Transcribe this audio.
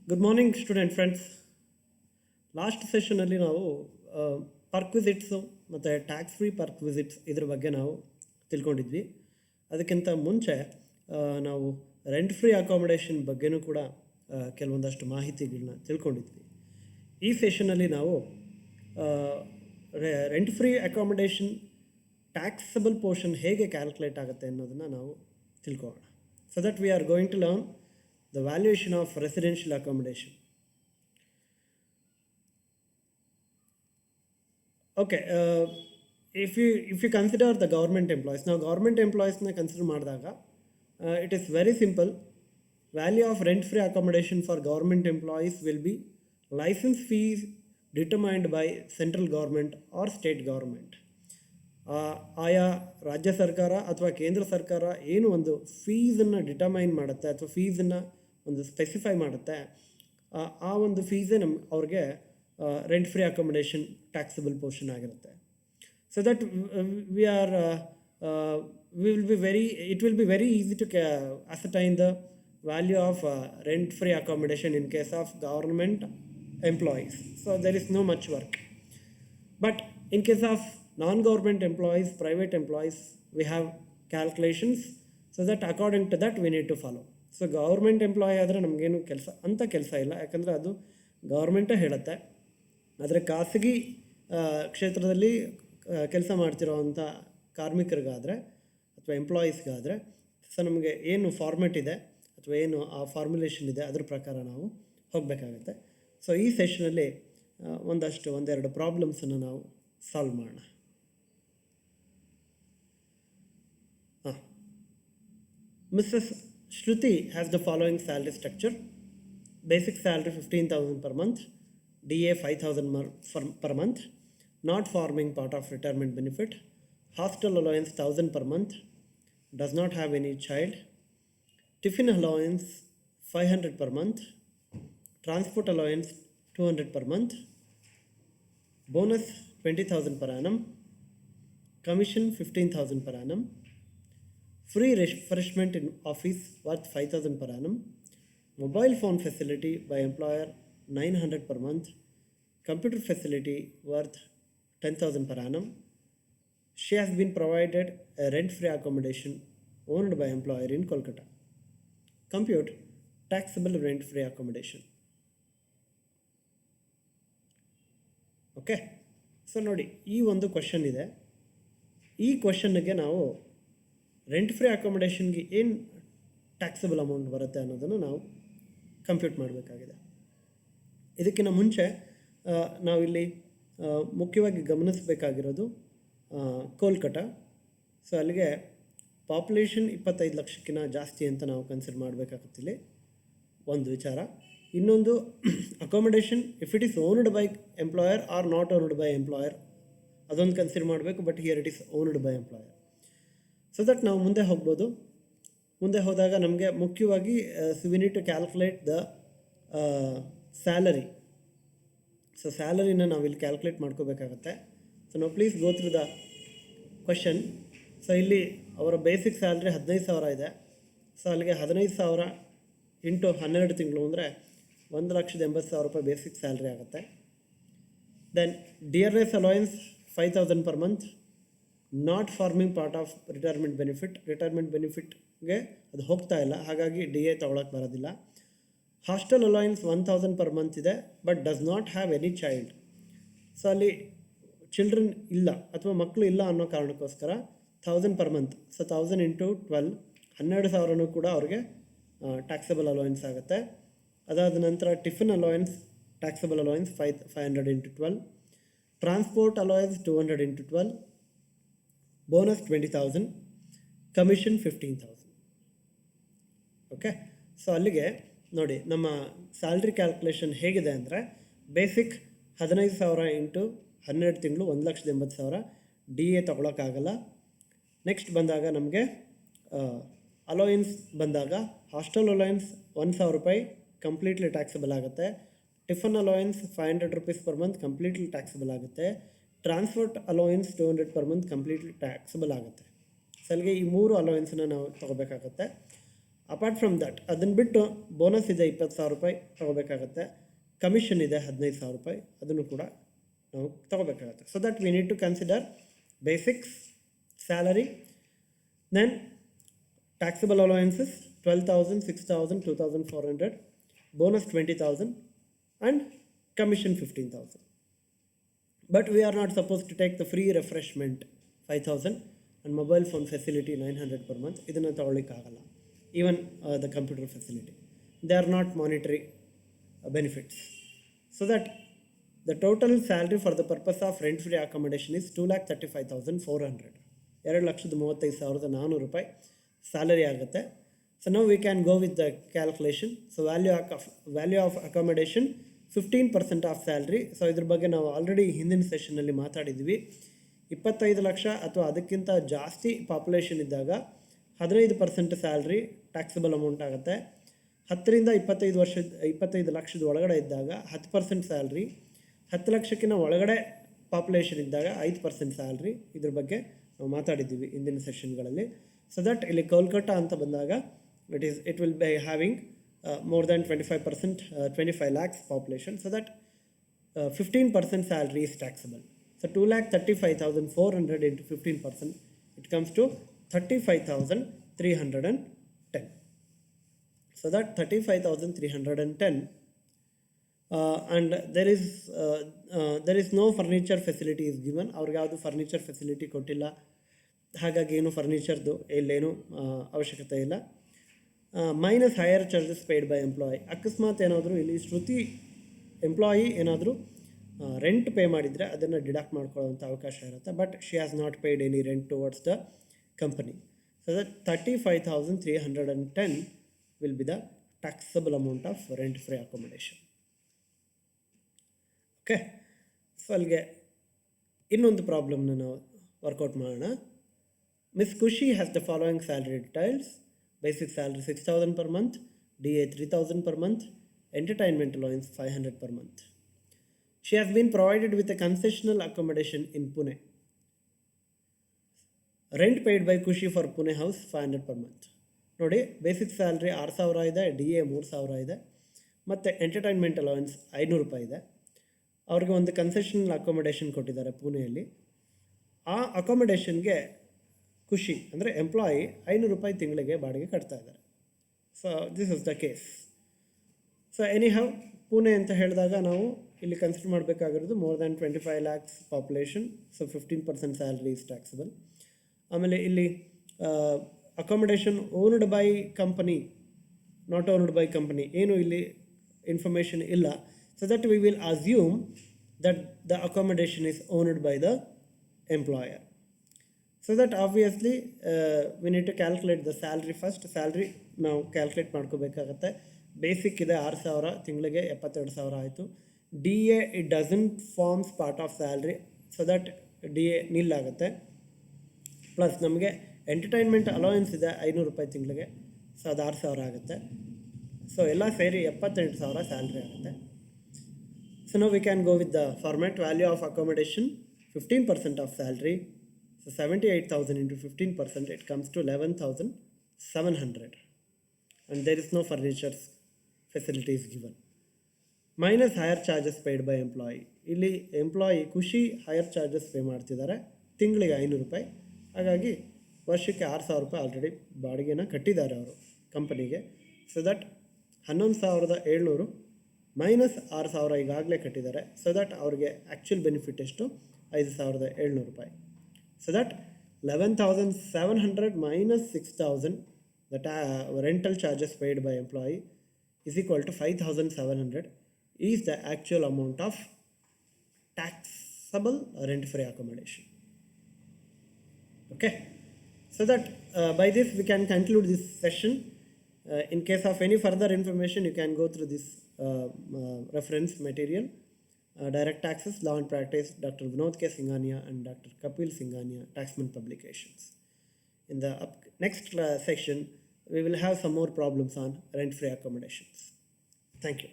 Good morning student friends. Last ಸೆಷನಲ್ಲಿ ನಾವು perquisites ಮತ್ತು ಟ್ಯಾಕ್ಸ್ ಫ್ರೀ ಪರ್ಕ್ವಿಸಿಟ್ಸ್ ಇದ್ರ ಬಗ್ಗೆ ನಾವು ತಿಳ್ಕೊಂಡಿದ್ವಿ. ಅದಕ್ಕಿಂತ ಮುಂಚೆ ನಾವು ರೆಂಟ್ ಫ್ರೀ ಅಕಾಮಿಡೇಷನ್ ಬಗ್ಗೆನೂ ಕೂಡ ಕೆಲವೊಂದಷ್ಟು ಮಾಹಿತಿಗಳನ್ನ ತಿಳ್ಕೊಂಡಿದ್ವಿ. ಈ ಸೆಷನಲ್ಲಿ ನಾವು rent free accommodation taxable portion ಹೇಗೆ ಕ್ಯಾಲ್ಕುಲೇಟ್ ಆಗುತ್ತೆ ಅನ್ನೋದನ್ನು ನಾವು ತಿಳ್ಕೊಳ್ಳೋಣ. So that we are going to learn the valuation of residential accommodation. Okay, if you consider the government employees, now government employees na consider ಮಾಡಿದಾಗ it is very simple. Value of rent free accommodation for government employees will be license fees determined by central government or state government. ಆಯಾ ರಾಜ್ಯ ಸರ್ಕಾರ ಅಥವಾ ಕೇಂದ್ರ ಸರ್ಕಾರ ಏನು ಒಂದು ಫೀಸನ್ನು determine ಮಾಡುತ್ತೆ ಅಥವಾ ಫೀಸನ್ನು ಒಂದು ಸ್ಪೆಸಿಫೈ ಮಾಡುತ್ತೆ, ಆ ಒಂದು ಫೀಸೇ ಅವ್ರಿಗೆ rent free accommodation taxable portion ಆಗಿರುತ್ತೆ. So that it will be very easy to ascertain the value of rent free accommodation in case of government employees. So there is no much work. But in case of non-government employees, private employees, we have calculations, so that according to that we need to follow. So government employee ಆದರೆ ನಮಗೇನು ಕೆಲಸ ಇಲ್ಲ, ಯಾಕಂದರೆ ಅದು ಗೌರ್ಮೆಂಟೇ ಹೇಳುತ್ತೆ. ಆದರೆ ಖಾಸಗಿ ಕ್ಷೇತ್ರದಲ್ಲಿ ಕೆಲಸ ಮಾಡ್ತಿರೋವಂಥ ಕಾರ್ಮಿಕರಿಗಾದರೆ ಅಥವಾ ಎಂಪ್ಲಾಯೀಸ್ಗಾದರೆ ಸೊ ನಮಗೆ ಏನು ಫಾರ್ಮೆಟ್ ಇದೆ ಅಥವಾ ಏನು ಆ ಫಾರ್ಮುಲೇಷನ್ ಇದೆ ಅದ್ರ ಪ್ರಕಾರ ನಾವು ಹೋಗಬೇಕಾಗತ್ತೆ. ಸೊ ಈ ಸೆಷನಲ್ಲಿ ಒಂದೆರಡು ಪ್ರಾಬ್ಲಮ್ಸನ್ನು ನಾವು ಸಾಲ್ವ್ ಮಾಡೋಣ. Mrs. Shruti has the following salary structure. Basic salary 15,000 per month, DA 5,000 per month, not forming part of retirement benefit, hostel allowance 1,000 per month, does not have any child, tiffin allowance 500 per month, transport allowance 200 per month, bonus 20,000 per annum, commission 15,000 per annum, free refreshment in office worth 5,000 per annum, mobile phone facility by employer 900 per month, computer facility worth 10,000 per annum. She has been provided a rent-free accommodation owned by employer in Kolkata. Compute taxable rent-free accommodation. Okay, so ನೋಡಿ, ಈ ಒಂದು question ಇದೆ. ಈ ಕ್ವಶನ್ಗೆ ನಾವು rent free ಅಕಾಮಿಡೇಷನ್ಗೆ ಏನು taxable amount ಬರುತ್ತೆ ಅನ್ನೋದನ್ನು ನಾವು ಕಂಪ್ಯೂಟ್ ಮಾಡಬೇಕಾಗಿದೆ. ಇದಕ್ಕಿಂತ ಮುಂಚೆ ನಾವಿಲ್ಲಿ ಮುಖ್ಯವಾಗಿ ಗಮನಿಸಬೇಕಾಗಿರೋದು ಕೋಲ್ಕಟಾ. ಸೊ ಅಲ್ಲಿಗೆ ಪಾಪ್ಯುಲೇಷನ್ 25 ಲಕ್ಷಕ್ಕಿಂತ ಜಾಸ್ತಿ ಅಂತ ನಾವು ಕನ್ಸಿಡರ್ ಮಾಡಬೇಕಾಗುತ್ತಿಲ್ಲಿ ಒಂದು ವಿಚಾರ. ಇನ್ನೊಂದು accommodation if it is owned by employer or not owned by employer, ಅದೊಂದು ಕನ್ಸಿಡರ್ ಮಾಡಬೇಕು. But here it is owned by employer. So that ನಾವು ಮುಂದೆ ಹೋದಾಗ ನಮಗೆ ಮುಖ್ಯವಾಗಿ we need to calculate the salary. So ಸ್ಯಾಲರಿನ ನಾವಿಲ್ಲಿ ಕ್ಯಾಲ್ಕುಲೇಟ್ ಮಾಡ್ಕೋಬೇಕಾಗತ್ತೆ. ಸೊ ನಾವು please go through the question. So ಇಲ್ಲಿ ಅವರ ಬೇಸಿಕ್ ಸ್ಯಾಲ್ರಿ 15,000 ಇದೆ. ಸೊ ಅಲ್ಲಿಗೆ 15,000 ಇಂಟು 12 ತಿಂಗಳು ಅಂದರೆ 1,80,000 ರೂಪಾಯಿ ಬೇಸಿಕ್ ಸ್ಯಾಲ್ರಿ ಆಗುತ್ತೆ. Then dearness allowance 5,000 per month, not forming part of retirement ಬೆನಿಫಿಟ್ಗೆ ಅದು ಹೋಗ್ತಾ ಇಲ್ಲ, ಹಾಗಾಗಿ DA ತೊಗೊಳಕ್ಕೆ ಬರೋದಿಲ್ಲ. ಹಾಸ್ಟೆಲ್ ಅಲೋಯನ್ಸ್ 1,000 per month ಇದೆ, but does not have any child. So ಅಲ್ಲಿ ಚಿಲ್ಡ್ರನ್ ಇಲ್ಲ ಅಥವಾ ಮಕ್ಕಳು ಇಲ್ಲ ಅನ್ನೋ ಕಾರಣಕ್ಕೋಸ್ಕರ 1,000 per month. ಸೊ 1,000 ಇಂಟು 12 12,000 ಕೂಡ ಅವ್ರಿಗೆ ಟ್ಯಾಕ್ಸಬಲ್ ಅಲೋಯನ್ಸ್ ಆಗುತ್ತೆ. ಅದಾದ ನಂತರ tiffin allowance taxable allowance 500 into 12, transport allowance 200 into 12, bonus 20,000, commission 15,000. Okay, so ಅಲ್ಲಿಗೆ ನೋಡಿ ನಮ್ಮ ಸ್ಯಾಲ್ರಿ ಕ್ಯಾಲ್ಕುಲೇಷನ್ ಹೇಗಿದೆ ಅಂದರೆ ಬೇಸಿಕ್ 15,000 ಇಂಟು 12 ತಿಂಗಳು 1,80,000 DA ತೊಗೊಳಕ್ಕಾಗಲ್ಲ. ನೆಕ್ಸ್ಟ್ ಬಂದಾಗ ನಮಗೆ ಅಲೋಯನ್ಸ್ ಬಂದಾಗ ಹಾಸ್ಟೆಲ್ ಅಲೋಯನ್ಸ್ 1,000 ರೂಪಾಯಿ ಕಂಪ್ಲೀಟ್ಲಿ ಟ್ಯಾಕ್ಸಬಲ್ ಆಗುತ್ತೆ. Tiffin allowance 500 rupees per month completely taxable ಆಗುತ್ತೆ. Transport allowance 200 per month completely taxable ಆಗುತ್ತೆ. ಸೊ ಅಲ್ಲಿಗೆ ಈ 3 ಅಲೋಯನ್ಸನ್ನು ನಾವು ತೊಗೋಬೇಕಾಗತ್ತೆ. ಅಪಾರ್ಟ್ ಫ್ರಮ್ ದಟ್ ಅದನ್ನು ಬಿಟ್ಟು ಬೋನಸ್ ಇದೆ 20,000 ರೂಪಾಯಿ ತೊಗೋಬೇಕಾಗತ್ತೆ, ಕಮಿಷನ್ ಇದೆ 15,000 ರೂಪಾಯಿ, ಅದನ್ನು ಕೂಡ ನಾವು ತೊಗೋಬೇಕಾಗತ್ತೆ. So that we need to consider basics salary, then taxable allowances 12,000, 6,000, 2,400, bonus 20,000 and commission 15,000. But we are not supposed to take the free refreshment 5,000 and mobile phone facility 900 per month. ಇದನ್ನು ತಗೊಳ್ಳಿಕ್ಕಾಗಲ್ಲ. Even the computer facility, they are not monetary benefits. So that the total salary for the purpose of rent free accommodation is 2,35,400. 2,35,400 ರೂಪಾಯಿ salary ಆಗುತ್ತೆ. So ನಾವು we can go with the calculation. So value of accommodation 15% of salary. So ಇದ್ರ ಬಗ್ಗೆ ನಾವು already ಹಿಂದಿನ ಸೆಷನ್ನಲ್ಲಿ ಮಾತಾಡಿದ್ವಿ. 25 ಲಕ್ಷ ಅಥವಾ ಅದಕ್ಕಿಂತ ಜಾಸ್ತಿ ಪಾಪ್ಯುಲೇಷನ್ ಇದ್ದಾಗ 15% ಸ್ಯಾಲ್ರಿ ಟ್ಯಾಕ್ಸಬಲ್ ಅಮೌಂಟ್ ಆಗುತ್ತೆ. 10 ರಿಂದ 25 ಲಕ್ಷದ ಒಳಗಡೆ ಇದ್ದಾಗ 10% ಸ್ಯಾಲ್ರಿ, 10 ಲಕ್ಷಕ್ಕಿಂತ ಒಳಗಡೆ ಪಾಪ್ಯುಲೇಷನ್ ಇದ್ದಾಗ 5% ಸ್ಯಾಲ್ರಿ. ಇದ್ರ ಬಗ್ಗೆ ನಾವು ಮಾತಾಡಿದ್ದೀವಿ ಹಿಂದಿನ ಸೆಷನ್ಗಳಲ್ಲಿ. ಸೊ ದಟ್ ಇಲ್ಲಿ ಕೋಲ್ಕತ್ತಾ ಅಂತ ಬಂದಾಗ it will be having more than 25%, 25 lakhs population. So that 15% salary is taxable. So 2,35,400 into 15%, it comes to 35,310. So that 35,310 and there is no furniture facility is given. ಅವ್ರಿಗೆ ಯಾವುದು furniture facility ಕೊಟ್ಟಿಲ್ಲ, ಹಾಗಾಗಿ ಏನು ಫರ್ನಿಚರ್ದು ಇಲ್ಲೇನು ಅವಶ್ಯಕತೆ ಇಲ್ಲ. Minus higher charges paid by employee. ಅಕಸ್ಮಾತ್ ಏನಾದರೂ ಇಲ್ಲಿ ಶ್ರುತಿ ಎಂಪ್ಲಾಯಿ ಏನಾದರೂ ರೆಂಟ್ ಪೇ ಮಾಡಿದರೆ ಅದನ್ನು ಡಿಡಕ್ಟ್ ಮಾಡ್ಕೊಳ್ಳೋವಂಥ ಅವಕಾಶ ಇರುತ್ತೆ. But she has not paid any rent towards the company. So that 35,310 will be the taxable amount of rent free accommodation. Okay, so ಅಲ್ಲಿಗೆ ಇನ್ನೊಂದು ಪ್ರಾಬ್ಲಮ್ನ ನಾವು ವರ್ಕೌಟ್ ಮಾಡೋಣ. Miss Kushi has the following salary details. Basic salary 6,000 per month, DA 3,000 per month, entertainment allowance 500 per month. She has been provided with a concessional accommodation in Pune. Rent paid by Kushi for Pune house 500 per month. ನೋಡಿ, basic salary 6,000 ಇದೆ, DA 3,000 ಇದೆ, ಮತ್ತು entertainment allowance 500 ರೂಪಾಯಿ ಇದೆ. ಅವ್ರಿಗೆ ಒಂದು concessional accommodation ಕೊಟ್ಟಿದ್ದಾರೆ ಪುಣೆಯಲ್ಲಿ. ಆ ಅಕೊಮಡೇಷನ್ಗೆ ಖುಷಿ ಅಂದರೆ ಎಂಪ್ಲಾಯಿ 500 ರೂಪಾಯಿ ತಿಂಗಳಿಗೆ ಬಾಡಿಗೆ ಕಟ್ತಾ ಇದ್ದಾರೆ. So this is the case. So anyhow Pune ಅಂತ ಹೇಳಿದಾಗ ನಾವು ಇಲ್ಲಿ ಕನ್ಸಿಡರ್ ಮಾಡಬೇಕಾಗಿರೋದು more than 25 lakhs population. So 15% salary is taxable. ಆಮೇಲೆ ಇಲ್ಲಿ accommodation owned by company, not owned by company, ಏನು ಇಲ್ಲಿ ಇನ್ಫಾರ್ಮೇಷನ್ ಇಲ್ಲ. So that we will assume that the accommodation is owned by the employer. So that obviously we need to calculate the salary first. Salary ನಾವು calculate ಮಾಡ್ಕೋಬೇಕಾಗತ್ತೆ. Basic ಇದೆ 6,000, ತಿಂಗಳಿಗೆ 72,000 ಆಯಿತು. DA it doesn't forms part of salary, so that DA nil ಆಗುತ್ತೆ. Plus ನಮಗೆ entertainment allowance ಇದೆ 500 ರೂಪಾಯಿ ತಿಂಗಳಿಗೆ, ಸೊ ಅದು 6,000 ಆಗುತ್ತೆ. ಸೊ ಎಲ್ಲ ಸೇರಿ 78,000 ಸ್ಯಾಲ್ರಿ ಆಗುತ್ತೆ. ಸೊ ನಾವು we can go with the format. Value of accommodation 15% of salary. So 78,000 into 15%, it comes to 11,700, and there is no furniture facilities given. Minus higher charges paid by employee. ಇಲ್ಲಿ employee ಖುಷಿ higher charges pay ಮಾಡ್ತಿದ್ದಾರೆ ತಿಂಗಳಿಗೆ 500 ರೂಪಾಯಿ. ಹಾಗಾಗಿ ವರ್ಷಕ್ಕೆ 6,000 ರೂಪಾಯಿ already ಬಾಡಿಗೆನ ಕಟ್ಟಿದ್ದಾರೆ ಅವರು ಕಂಪನಿಗೆ. ಸೊ ದಟ್ 11,700 ಮೈನಸ್ 6,000 ಈಗಾಗಲೇ ಕಟ್ಟಿದ್ದಾರೆ. ಸೊ ದಟ್ ಅವ್ರಿಗೆ ಆ್ಯಕ್ಚುಲ್ ಬೆನಿಫಿಟ್ ಎಷ್ಟು? 5,700 ರೂಪಾಯಿ. So that 11,700 minus 6,000, that rental charges paid by employee is equal to 5,700 is the actual amount of taxable rent-free accommodation. Okay, so that by this we can conclude this session. In case of any further information, you can go through this reference material. Direct Taxes, Law and Practice, Dr. Vinod K. Singhania and Dr. Kapil Singhania, Taxman Publications. In the next section, we will have some more problems on rent-free accommodations. Thank you.